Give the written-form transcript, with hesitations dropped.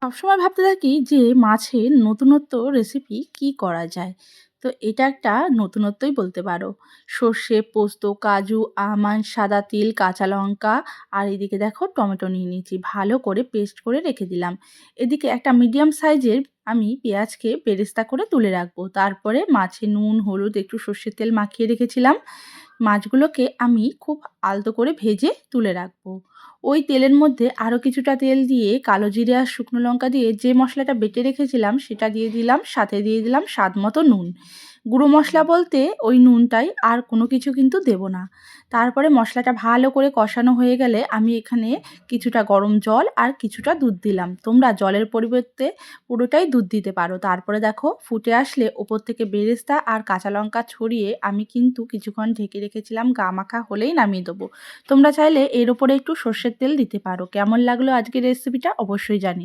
সবসময় ভাবতে থাকি যে মাছের নতুনত্ব রেসিপি কি করা যায়। তো এটা একটা নতুনত্বই বলতে পারো। সর্ষে, পোস্ত, কাজু, আমন্ড, সাদা তিল, কাঁচা লঙ্কা আর এদিকে দেখো টমেটো নিয়ে নিয়েছি। ভালো করে পেস্ট করে রেখে দিলাম। এদিকে একটা মিডিয়াম সাইজের আমি পেঁয়াজকে বেরেস্তা করে তুলে রাখবো। তারপরে মাছে নুন, হলুদ, একটু সর্ষের তেল মাখিয়ে রেখেছিলাম। মাছগুলোকে আমি খুব আলতো করে ভেজে তুলে রাখবো। ওই তেলের মধ্যে আরও কিছুটা তেল দিয়ে কালো জিরে আর শুকনো লঙ্কা দিয়ে যে মশলাটা বেটে রেখেছিলাম সেটা দিয়ে দিলাম, সাথে দিয়ে দিলাম স্বাদ মতো নুন। গুঁড়ো মশলা বলতে ওই নুনটাই, আর কোনো কিছু কিন্তু দেব না। তারপরে মশলাটা ভালো করে কষানো হয়ে গেলে আমি এখানে কিছুটা গরম জল আর কিছুটা দুধ দিলাম। তোমরা জলের পরিবর্তে পুরোটাই দুধ দিতে পারো। তারপরে দেখো ফুটে আসলে ওপর থেকে বেরেস্তা আর কাঁচা লঙ্কা ছড়িয়ে আমি কিন্তু কিছুক্ষণ ঢেকে রেখেছিলাম। গা মাখা হলেই নামিয়ে দেবো। তোমরা চাইলে এর ওপরে একটু সর্ষের তেল দিতে পারো। কেমন লাগলো আজকের রেসিপিটা অবশ্যই জানিও।